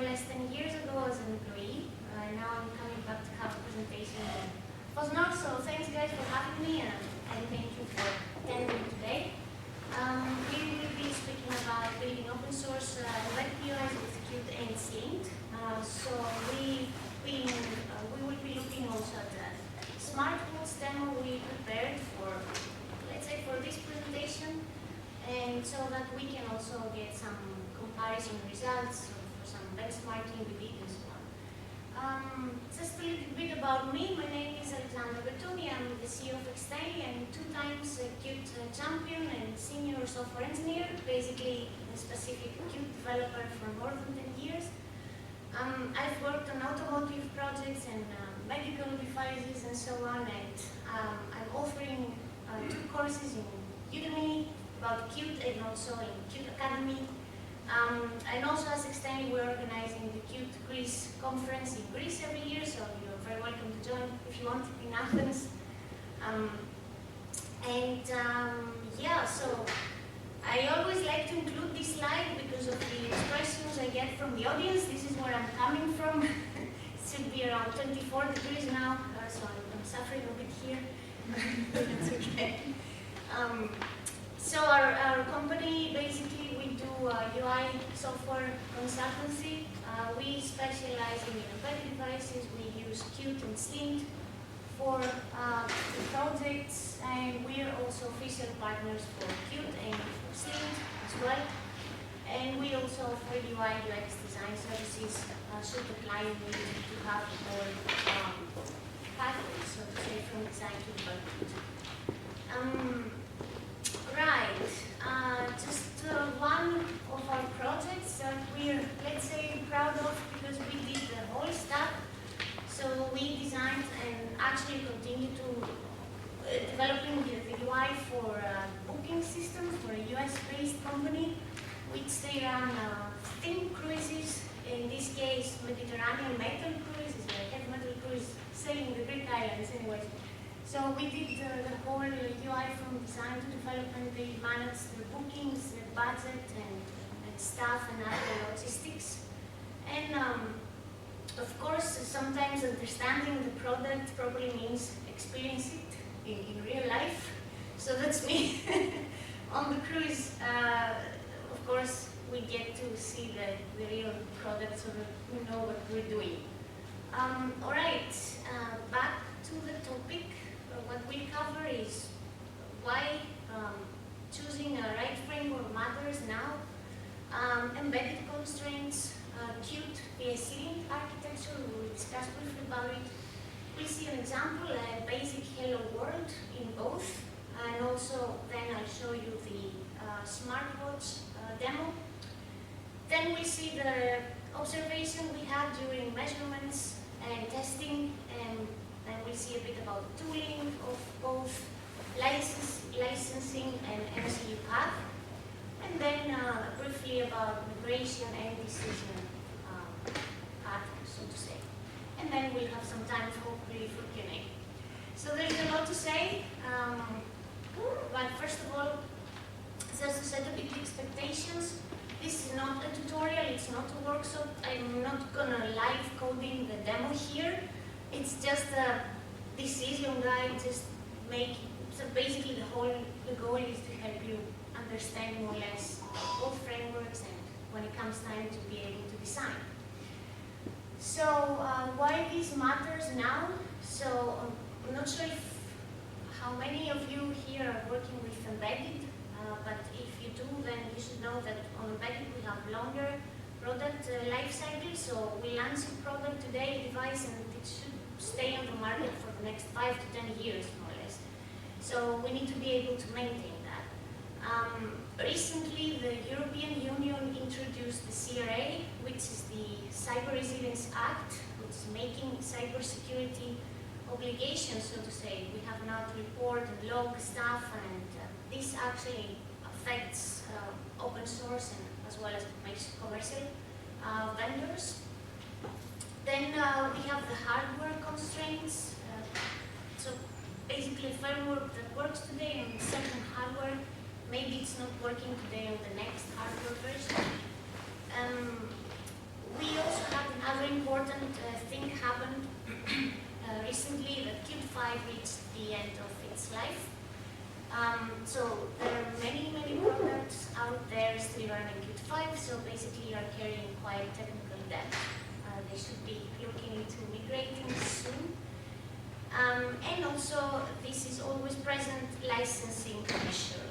or less 10 years ago as an employee. Now I'm coming back to have a presentation at foss-north, so thanks guys for having me, and thank you for attending today. We will be speaking about building open source web POIs with Qt and Slint. So we will be looking also at the smart tools demo we prepared for, let's say, for this presentation, and so that we can also get some comparison results for some benchmarking we did and so on. Just a little bit about me. My name is Alexandra Betouni. I'm the CEO of Extend and 2 times Qt champion and senior software engineer, basically a specific Qt developer for more than 10 years. I've worked on automotive projects and medical devices and so on, and I'm offering 2 courses in Udemy about Qt and also in Qt Academy. And also as Extend, we're organizing the Qt Greece conference in Greece every year, so you're very welcome to join if you want in Athens. Yeah, so I always like to include this slide because of the expressions I get from the audience. This is where I'm coming from. It should be around 24 degrees now, so I'm suffering a bit here. That's okay. So our company, basically, we do UI software consultancy. We specialize in embedded devices. We use Qt and Slint for the projects, and we are also official partners for Qt and for Slint as well. And we also offer UI UX design services should the client need to have more pathways, so to say, from design to development. Right, just one of our projects that we're, let's say, proud of because we did the whole stuff. So we designed and actually continue to developing the UI for a booking system for a US-based company, which they run thin cruises, in this case Mediterranean metal cruises, a heavy metal cruise sailing the Greek islands anyways. So we did the whole UI from design to development. They managed the bookings, the budget, and staff and other logistics. And of course, sometimes understanding the product probably means experience it in real life. So that's me on the cruise. Of course, we get to see the real product so that we know what we're doing. All right, back to the topic. What we'll cover is why choosing a right framework matters now, embedded constraints, Qt via Slint architecture, we'll discuss briefly about it. We'll see an example, a basic hello world in both, and also then I'll show you the smartwatch demo. Then we'll see the observation we had during measurements and testing, and then we'll see a bit about the tooling of both licensing and MCU path, and then briefly about migration and decision patterns, so to say. And then we'll have some time hopefully for Q&A. So there's a lot to say, but first of all, just to set a bit the expectations. This is not a tutorial, it's not a workshop. I'm not gonna live coding the demo here. It's just a decision guide, just make, so basically the goal is to help you understand more or less both frameworks and when it comes time to be able to design. So why this matters now? So I'm not sure how many of you here are working with embedded, but if you do, then you should know that on embedded we have longer product life cycle. So we launch a product today, a device, and it should stay on the market for the next 5 to 10 years, more or less. So we need to be able to maintain that. Recently, the European Union introduced the CRA, which is the Cyber Resilience Act, which is making cybersecurity obligations, so to say. We have now to report and log stuff, and this actually affects open source and as well as commercial vendors. Then we have the hardware constraints. So basically a framework that works today on certain hardware, maybe it's not working today on the next hardware version. we also had another important thing happen recently, that Qt 5 reached the end of its life. So there are many products out there still running Qt 5, so basically you are carrying quite technical debt. They should be looking into migrating soon. And also, this is always present licensing pressure.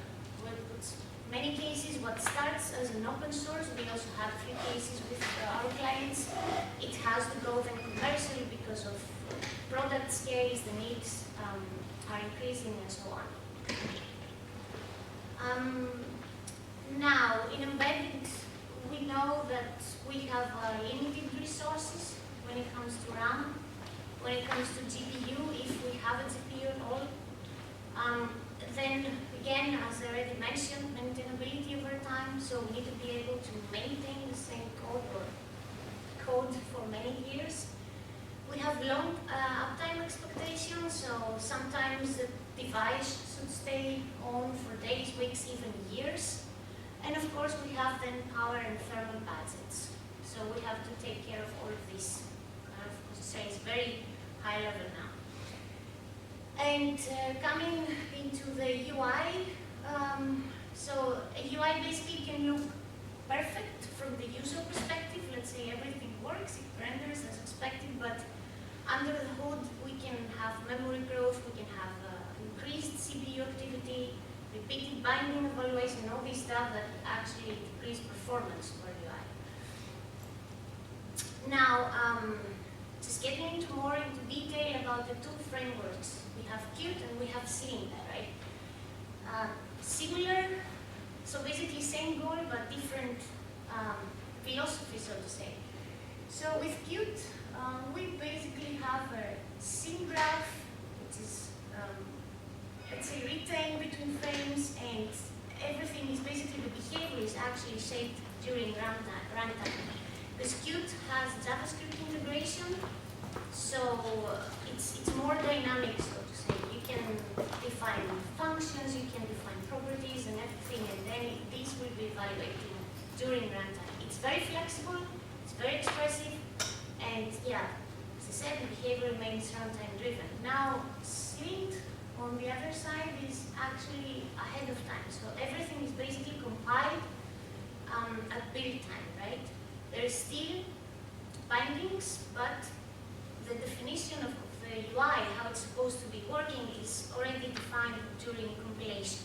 Many cases, what starts as an open source, we also have a few cases with our clients. It has to go then commercially because of product scales, the needs are increasing, and so on. Now, in embedded, we know that we have limited resources when it comes to RAM. When it comes to GPU, if we have a GPU at all, then again, as I already mentioned, maintainability over time, so we need to be able to maintain the same code or code for many years. We have long uptime expectations, so sometimes the device should stay on for days, weeks, even years. And of course, we have then power and thermal budgets. So we have to take care of all of this. Of course, it's very high level now. And coming into the UI, so a UI basically can look perfect from the user perspective. Let's say everything works, it renders as expected, but under the hood we can have memory growth, we can have increased CPU activity, repeated binding evaluation, all this stuff that actually decrease performance for UI. Now, just getting more into detail about the two frameworks. We have Qt and we have Slint, right? Similar, so basically same goal but different philosophy, so to say. So with Qt, we basically have a scene graph, which is, let's say, retained between frames, and everything is basically, the behavior is actually shaped during runtime. Because Qt has JavaScript integration, so it's more dynamic, so to say. You can define functions, you can define properties and everything, and then these will be evaluated during runtime. It's very flexible, it's very expressive, and yeah, as I said, the behavior remains runtime driven. Now, Slint, on the other side, is actually ahead of time. So everything is basically compiled at build time, right? There is still bindings, but the definition of the UI, how it's supposed to be working, is already defined during compilation.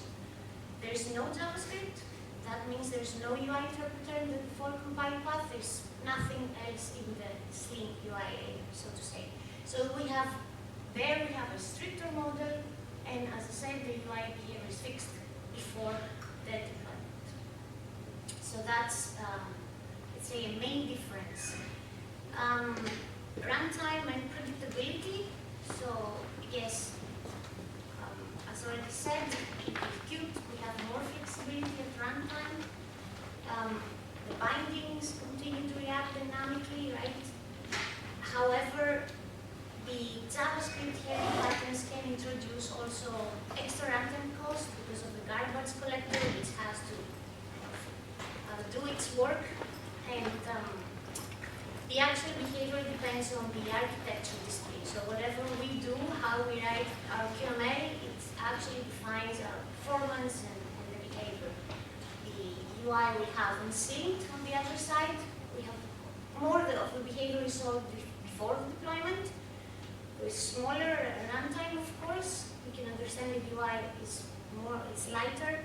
There is no JavaScript. That means there's no UI interpreter in the default compile path. There's nothing else in the Slint UI layer, so to say. So we have a stricter model, and as I said, the UI behavior is fixed before the deployment. So that's, let's say, a main difference. Runtime and predictability. So yes, as already said, with Qt we have more flexibility at runtime. The bindings continue to react dynamically, right? However, the JavaScript heavy patterns can introduce also extra runtime cost because of the garbage collector, which has to do its work, and the actual behavior depends on the architecture display. So whatever we do, how we write our QML, it actually defines our performance and the behavior. The UI we have in Slint on the other side, we have more of the behavior is solved before the deployment. With smaller runtime, of course, we can understand the UI is it's lighter,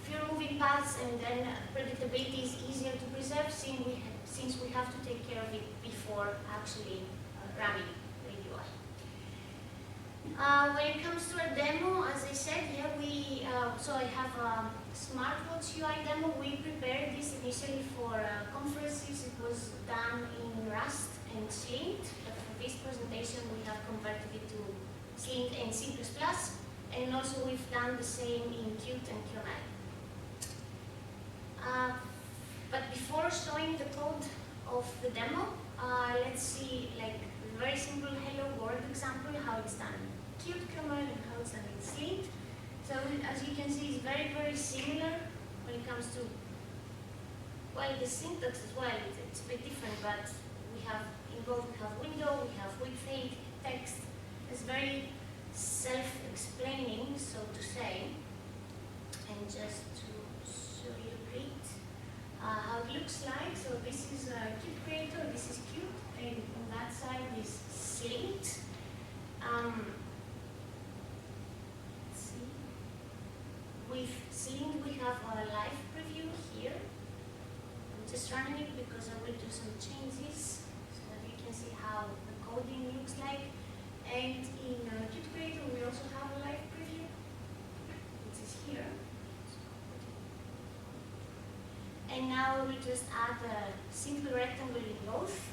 fewer moving paths, and then predictability is easier to preserve since we have to take care of it before actually running the UI. When it comes to a demo, as I said, yeah, so I have a smartwatch UI demo. We prepared this initially for conferences. It was done in Rust and Slint, but for this presentation we have converted it to Slint and C++, and also we've done the same in Qt and QML. But before showing the code of the demo, let's see like a very simple hello world example, how it's done in Qt QML and how it's done in Slint. So as you can see, it's very, very similar when it comes to well, the syntax as well, it's a bit different, but we have in both, we have window, we have with fade, text. It's very self-explaining, so to say. And just to show you a bit how it looks like. So this is Qt Creator, this is Qt, and on that side is Slint. Let's see. With Slint we have a live preview here. I'm just running it because I will do some changes so that you can see how the coding looks like. And in Qt Creator we also have a live preview, which is here. And now I will just add a simple rectangle in both.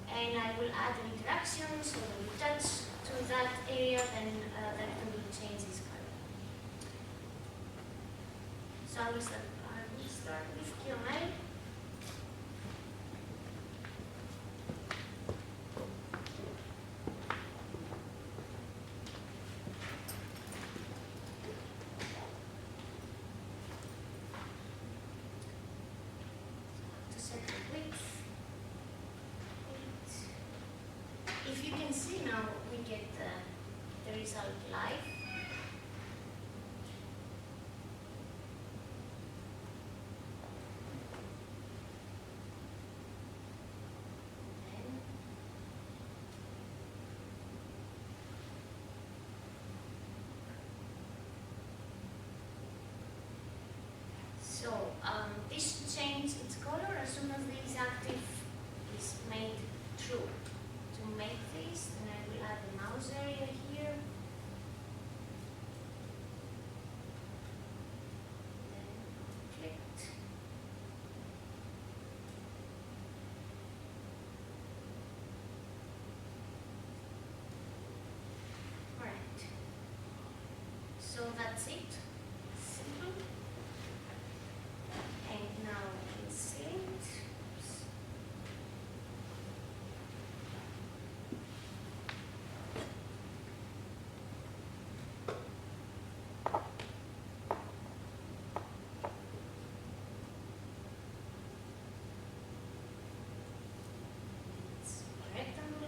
And I will add an interaction, so when we touch to that area, then that rectangle changes color. So I will start with QML. If you can see now, we get the result live. So this should change its color as soon as this active is made true. To make this, then I will add a mouse area here. Then clicked. Alright. So that's it. Simple. And now in Slint.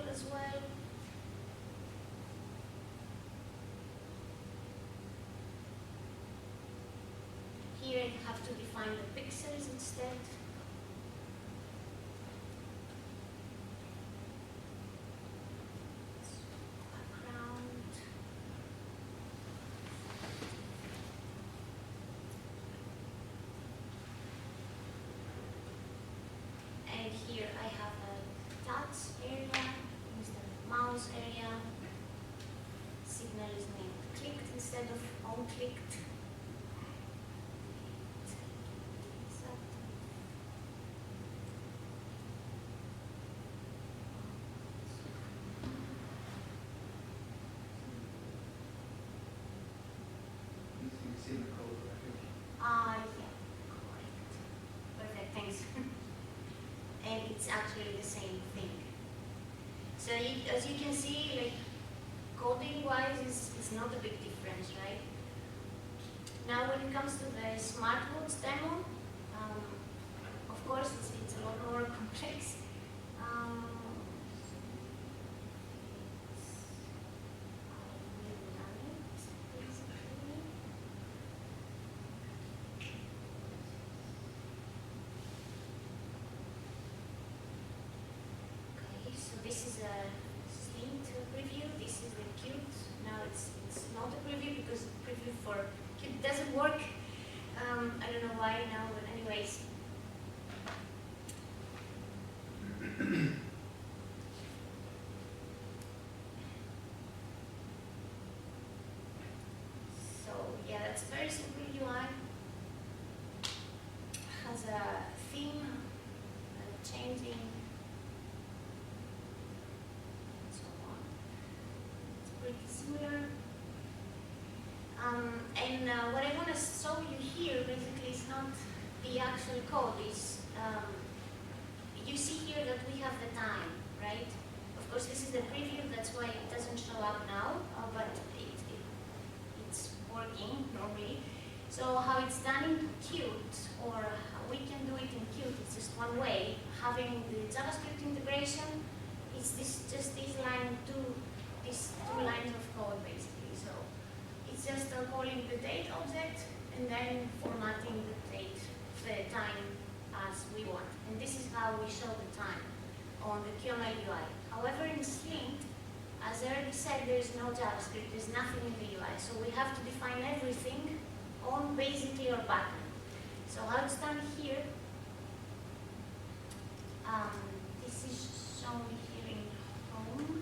As well. Here I have to define the pixels instead. Background. And here I have a touch area. Mouse area, signal is named clicked instead of on-clicked. Yeah, correct. Perfect, thanks. And it's actually the same thing. So as you can see, like coding-wise, it's not a big difference, right? Now, when it comes to the smart modes demo, of course, it's a lot more complex. This is a Slint preview. This is the Qt. Now it's not a preview because preview for Qt doesn't work. I don't know why now, but anyways. So yeah, that's a very simple UI. Has a theme, changing. Pretty similar. And what I want to show you here basically is not the actual code. Is you see here that we have the time, right? Of course, this is the preview. That's why it doesn't show up now, but it's working normally. So how it's done in Qt, or how we can do it in Qt. It's just one way. Having the JavaScript integration, it's just these two lines of code basically. So it's just calling the date object and then formatting the time as we want. And this is how we show the time on the QML UI. However, in Slint, as I already said, there is no JavaScript, there's nothing in the UI. So we have to define everything on basically our backend. So how it's done here, this is shown here in home.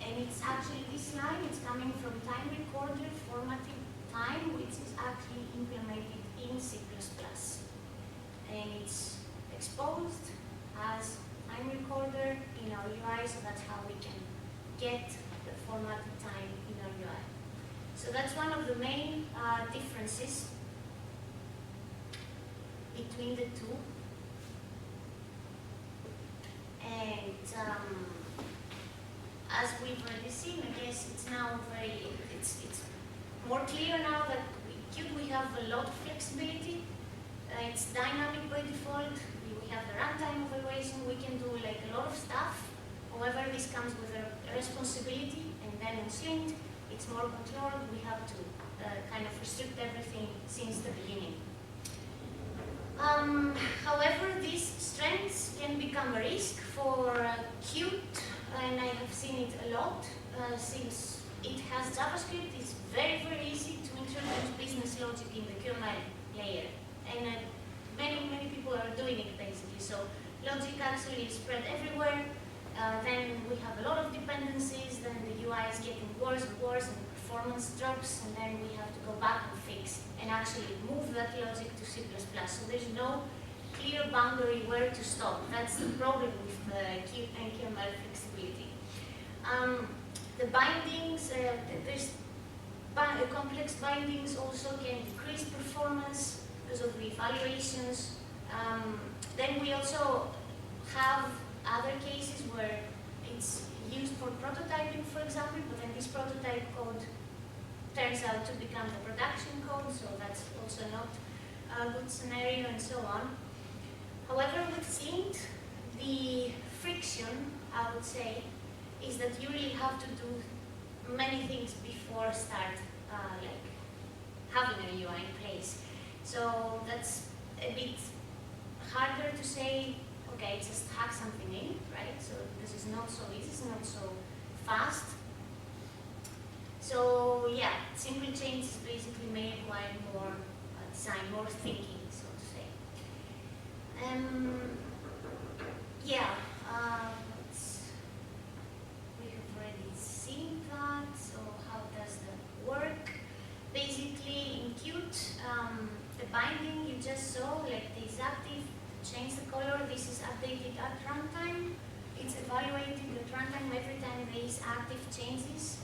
And it's actually this line, it's coming from time recorder formatting time, which is actually implemented in C++. And it's exposed as time recorder in our UI, so that's how we can get the formatted time in our UI. So that's one of the main differences between the two. And as we've already seen, I guess it's now it's more clear now that with Qt we have a lot of flexibility. It's dynamic by default. We have the runtime evaluation. We can do like a lot of stuff. However, this comes with a responsibility, and then in Slint, it's more controlled. We have to kind of restrict everything since the beginning. However, these strengths can become a risk for Qt, and I have seen it a lot since it has JavaScript. It's very, very easy to introduce business logic in the QML layer. And many people are doing it basically. So logic actually is spread everywhere. Then we have a lot of dependencies. Then the UI is getting worse and worse, and performance drops. And then we have to go back and fix and actually move that logic to C++. So there's no clear boundary where to stop. That's the problem with Qt and QML flexibility. The bindings, there's complex bindings also can decrease performance because of the evaluations. Then we also have other cases where it's used for prototyping, for example, but then this prototype code turns out to become the production code, so that's also not a good scenario, and so on. However, with Slint, the friction, I would say, is that you really have to do many things before start like having a UI in place. So that's a bit harder to say, okay, just hack something in, right? So this is not so easy, it's not so fast. So yeah, simple changes basically may require more design, more thinking, so to say. Yeah, we have already seen that. So how does that work? Basically, in Qt, the binding you just saw, like this active, change the color. This is updated at runtime. It's evaluated at runtime every time these active changes.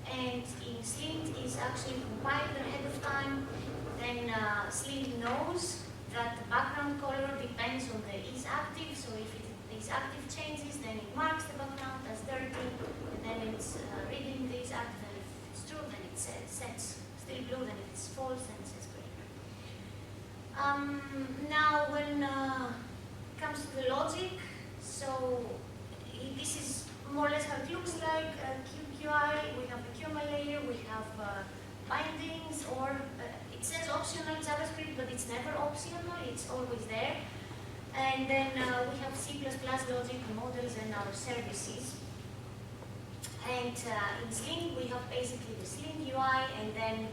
And in Slint is actually compiled ahead of time. Then Slint knows that the background color depends on the isActive. So if this active changes, then it marks the background as dirty, and then it's reading the isActive, and if it's true, then it sets still blue, then if it's false, then it says green. Now when it comes to the logic, so this is more or less how it looks like. QQI, we have the QML layer, we have bindings, or it says optional JavaScript, but it's never optional, it's always there. And then we have C++ logic models and our services. And in Slint, we have basically the Slint UI, and then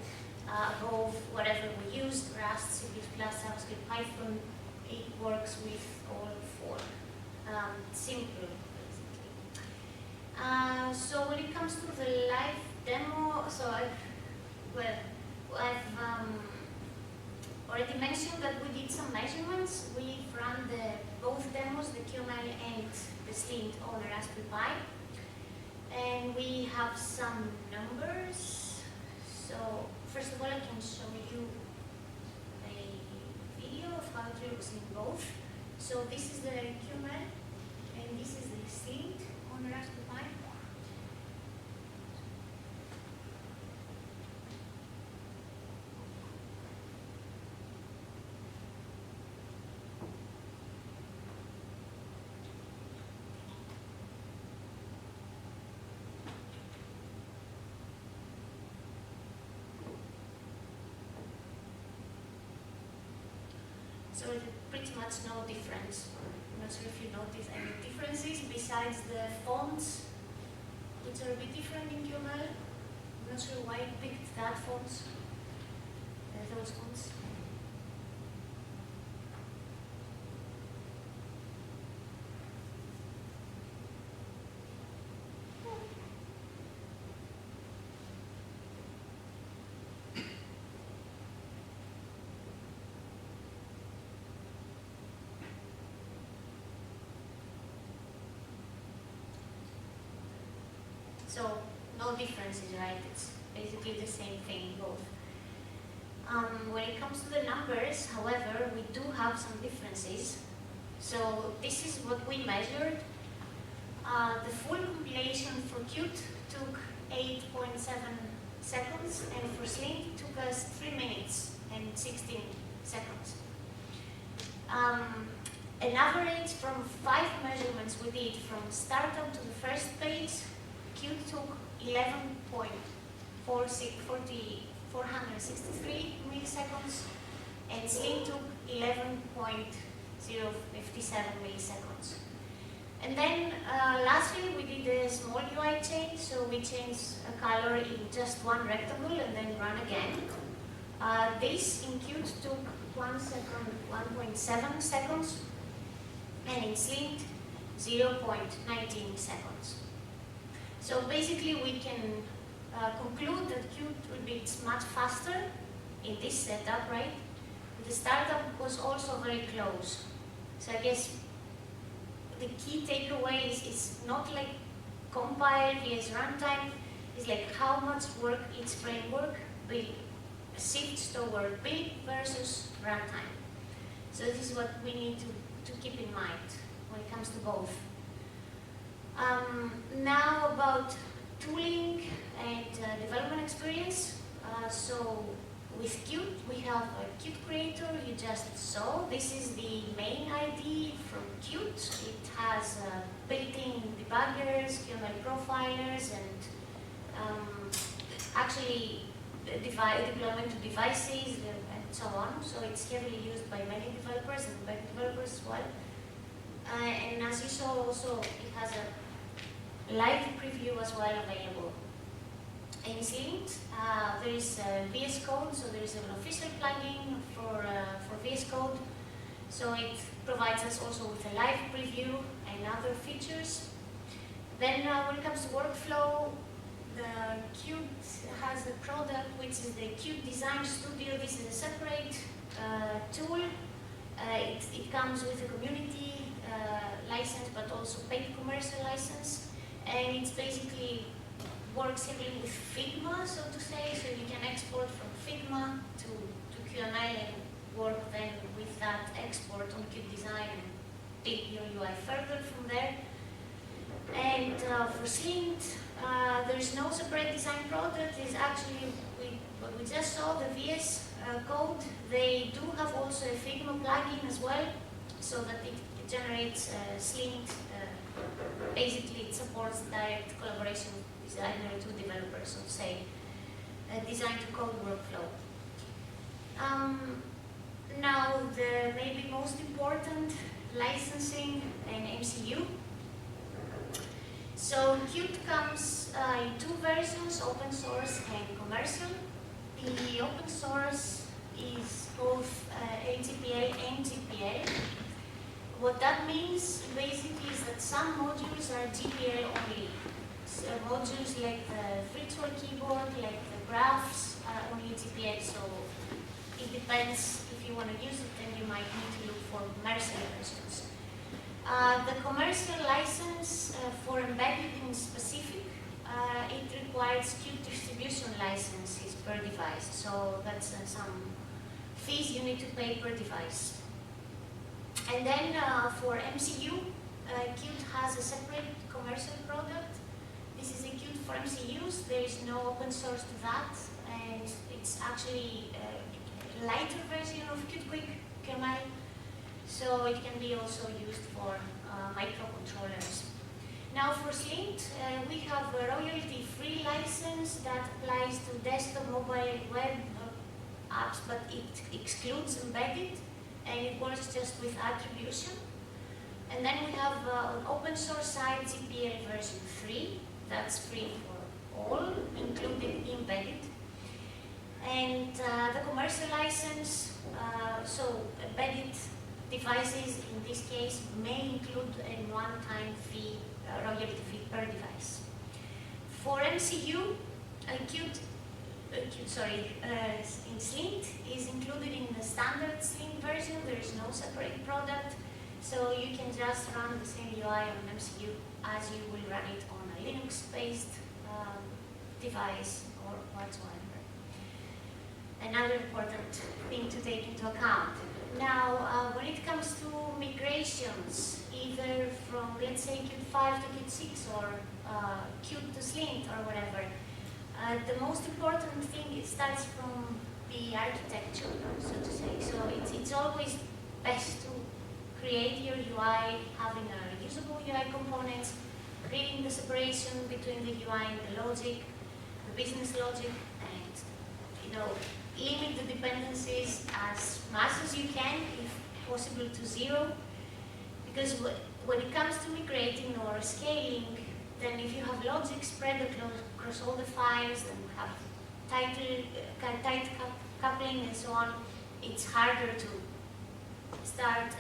above whatever we use, Rust, C++, JavaScript, Python, it works with all four. Simple, basically. So when it comes to the live demo, so I've already mentioned that we did some measurements. We've run both demos, the QML and the Slint, on a Raspberry Pi. And we have some numbers. So first of all, I can show you a video of how it looks in both. So this is the QML, and this is the Slint on a Raspberry Pi. So pretty much no difference. I'm not sure if you notice any differences besides the fonts, which are a bit different in QML. I'm not sure why it picked that fonts, those fonts. So no differences, right? It's basically the same thing both. When it comes to the numbers, however, we do have some differences. So this is what we measured. The full compilation for Qt took 8.7 seconds, and for Slint it took us 3 minutes and 16 seconds. An average from 5 measurements we did from startup to the first page, Qt took 463 milliseconds, and Slint took 11.057 milliseconds. And then lastly, we did a small UI change, so we changed a color in just one rectangle and then run again. This in Qt took 1.7 seconds, and in Slint 0.19 seconds. So basically we can conclude that Qt will be much faster in this setup, right? The startup was also very close. So I guess the key takeaway is not like compile vs runtime, it's like how much work each framework will shifts toward build versus runtime. So this is what we need to keep in mind when it comes to both. Now about tooling and development experience. So with Qt, we have a Qt creator you just saw. This is the main ID from Qt. It has built-in debuggers, QML profilers, and actually deployment to devices and so on. So it's heavily used by many developers and web developers as well. And as you saw also, it has a live preview as well available. In Slint, there is VS Code, so there is an official plugin for VS Code. So it provides us also with a live preview and other features. Then when it comes to workflow, the Qt has a product which is the Qt Design Studio. This is a separate tool. It comes with a community license, but also paid commercial license. And it's basically works heavily with Figma, so to say. So you can export from Figma to QML and work then with that export on Qt Design and take your UI further from there. And for Slint, there is no separate design product. It's actually what we just saw, the VS Code. They do have also a Figma plugin as well, so that it generates Slint. Basically, it supports direct collaboration with designer to developers, so say design to code workflow. Now, the maybe most important, licensing and MCU. So Qt comes in 2 versions, open source and commercial. The open source is both AGPL and GPL. What that means basically is that some modules are GPL only. So modules like the virtual keyboard, like the graphs are only GPL. So it depends if you want to use it, then you might need to look for commercial versions. The commercial license for embedded in specific, it requires Qt distribution licenses per device. So that's some fees you need to pay per device. And then for MCU, Qt has a separate commercial product. This is a Qt for MCUs. There is no open source to that, and it's actually a lighter version of Qt Quick QML. So it can be also used for microcontrollers. Now for Slint, we have a royalty-free license that applies to desktop, mobile, web apps, but it excludes embedded. and it works just with attribution. And then we have on open source side GPL version 3, that's free for all, including embedded. And the commercial license, so embedded devices in this case may include a one-time fee, royalty fee per device. For MCU, in Slint is included in the standard Slint version. There is no separate product, so you can just run the same UI on MCU as you will run it on a Linux-based device or whatsoever. Another important thing to take into account. Now, when it comes to migrations, either from, let's say, Qt 5 to Qt 6 or Qt to Slint or whatever, the most important thing, it starts from the architecture, so to say. So it's always best to create your UI, having a usable UI components, creating the separation between the UI and the logic, the business logic, and limit the dependencies as much as you can, if possible to zero. Because when it comes to migrating or scaling, then if you have logic spread across all the files and have tight coupling and so on, it's harder to start,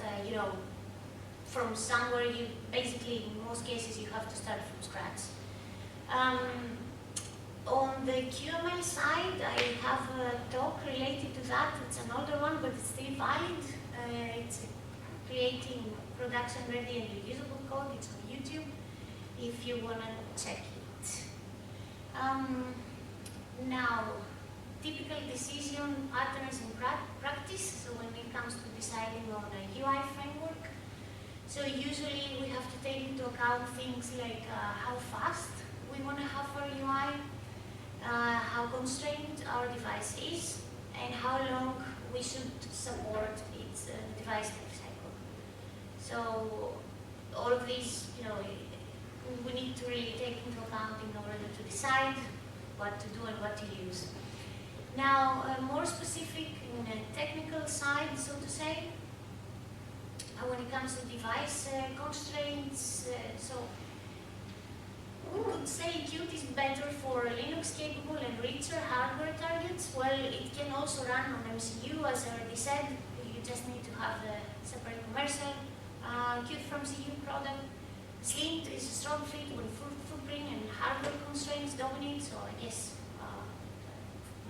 from somewhere. You basically, in most cases, you have to start from scratch. On the QML side, I have a talk related to that. It's an older one, but it's still valid. It's creating production-ready and reusable code. It's on YouTube if you want to check it. Now, typical decision patterns in practice. So when it comes to deciding on a UI framework, so usually we have to take into account things like how fast we want to have our UI, how constrained our device is, and how long we should support its device life cycle. So all of these, we need to really take into account in order to decide what to do and what to use. Now, more specific in a technical side, so to say, when it comes to device constraints, so we could say Qt is better for Linux-capable and richer hardware targets. Well, it can also run on MCU, as I already said. You just need to have the separate commercial Qt from CU product. Slint is a strong fit when footprint and hardware constraints dominate, so I guess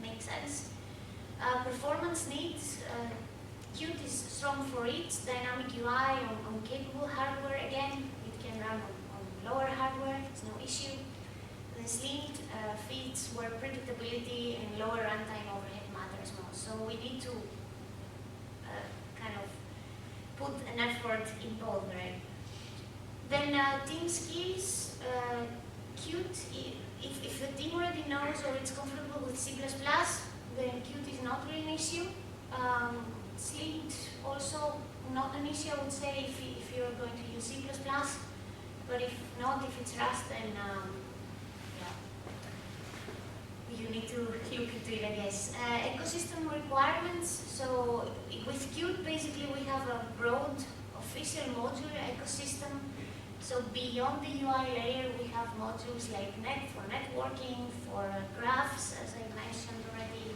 makes sense. Performance needs, Qt is strong for its dynamic UI on capable hardware. Again, it can run on lower hardware, it's no issue. The Slint fits where predictability and lower runtime overhead matters most. So we need to kind of put an effort in both, right? Then team skills, Qt, if the team already knows or it's comfortable with C++, then Qt is not really an issue. Slint also not an issue, I would say, if you're going to use C++. But if not, if it's Rust, then you need to look into it, I guess. Ecosystem requirements. So with Qt, basically, we have a broad official modular ecosystem. So beyond the UI layer, we have modules like Net for networking, for graphs, as I mentioned already,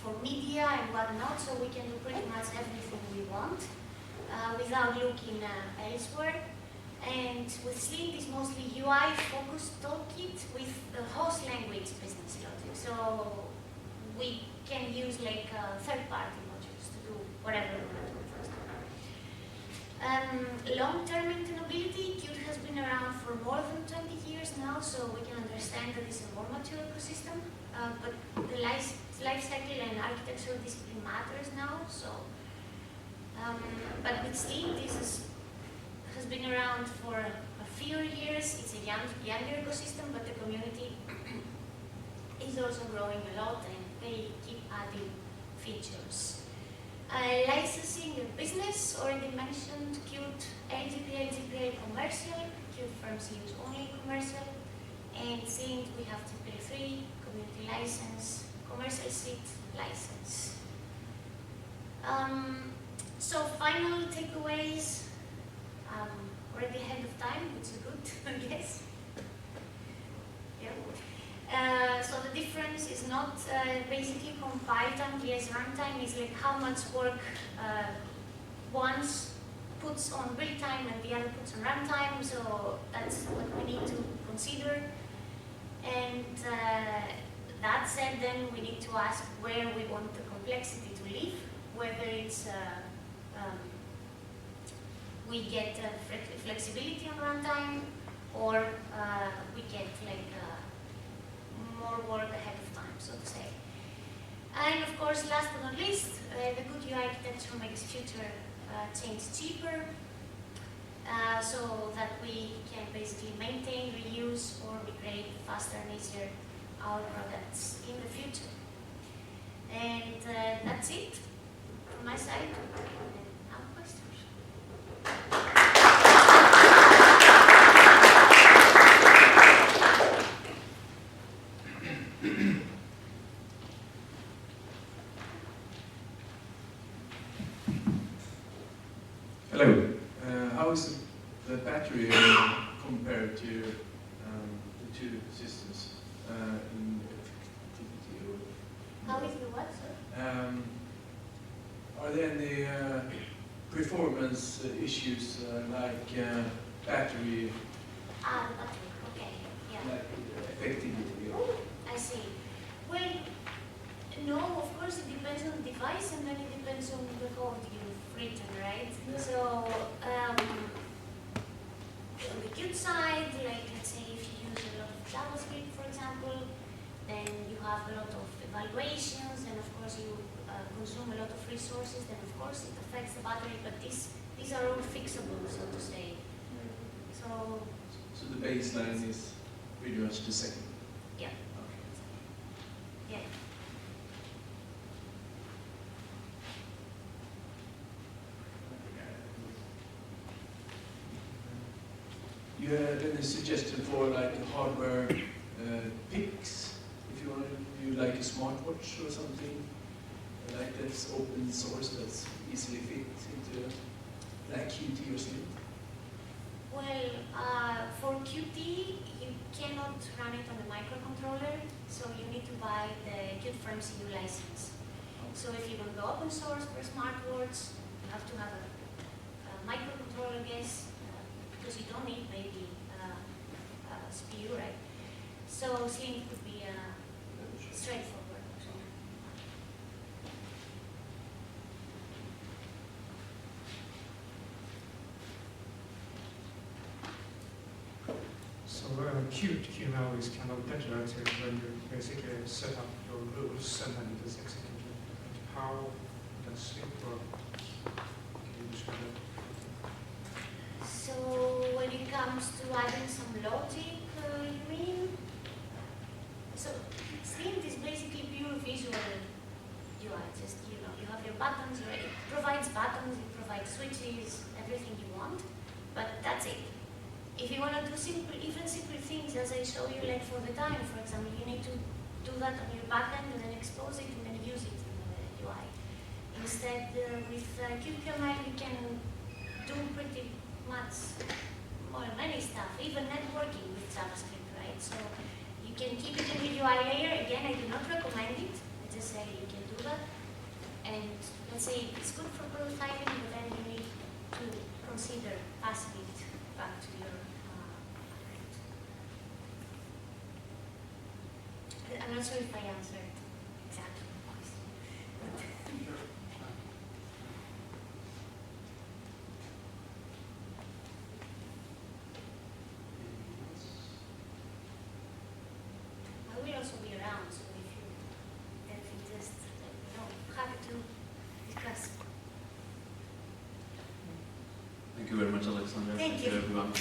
for media and whatnot. So we can do pretty much everything we want without looking elsewhere. And with Slint, it's mostly UI-focused toolkit with the host language business logic. So we can use like third-party modules to do whatever we want to do first. Long-term maintainability, Qt has been around for more than 20 years now, so we can understand that it's a more mature ecosystem. But the life cycle and architectural discipline matters now. So, but with Slint, this has been around for a few years. It's a younger ecosystem, but the community is also growing a lot, and they keep adding features. Licensing a business, already mentioned, Qt LGPL commercial, Qt firms use only commercial, and Slint we have GPL3, community license, commercial suite license. So final takeaways, already ahead of time, which is good, I guess. Yeah. So the difference is not basically compile time, yes, runtime is like how much work once puts on real time and the other puts on runtime, so that's what we need to consider. And that said, then we need to ask where we want the complexity to live, whether it's we get flexibility on runtime, or we get like more work ahead of time, so to say. And of course, last but not least, the good UI architecture makes future change cheaper, so that we can basically maintain, reuse, or migrate faster and easier our products in the future. And that's it from my side. Have questions? Hello. How is the battery compared to the two systems in effectivity? How is the what, sir? Are there any performance issues like battery? Ah, the battery. Okay. Yeah. Like effectivity? I see. Well, no, of course it depends on the device and then it depends on the code you've written, right? Yeah. So, on the Qt side, like let's say if you use a lot of JavaScript, for example, then you have a lot of evaluations and of course you consume a lot of resources, then of course it affects the battery, but these are all fixable, so to say. So the baseline is pretty much the same? Yeah. Okay. Yeah. You had any suggestion for like hardware picks, if you want to do like a smartwatch or something like that's open source, that's easily fit into like Qt or Slint? Well, for Qt, you cannot run it on the microcontroller, so you need to buy the Qt Frame CU license. So if you want to go open source for smartwatch, you have to have a microcontroller, I guess, because you don't need maybe CPU, right? So Slint would be straightforward. So Qt QML is kind of declarative when you basically set up your rules and then it is executed. How does Slint work? Can you describe that? So when it comes to adding some logic, you mean? So Slint is basically pure visual UI. Just you have your buttons. It provides buttons. It provides switches. Everything you want. But that's it. If you want to do even simple things, as I show you, like for the time, for example, you need to do that on your backend and then expose it and then use it in the UI. Instead, with QQML, you can do pretty much many stuff, even networking with JavaScript, right? So you can keep it in the UI layer. Again, I do not recommend it. I just say you can do that. And let's say it's good for prototyping, but then you need to consider passing it back to your I'm not sure if I answered exactly the question. I will also be around, so if you just let me know, happy to discuss. Thank you very much, Alexandra. Thank you. Everyone.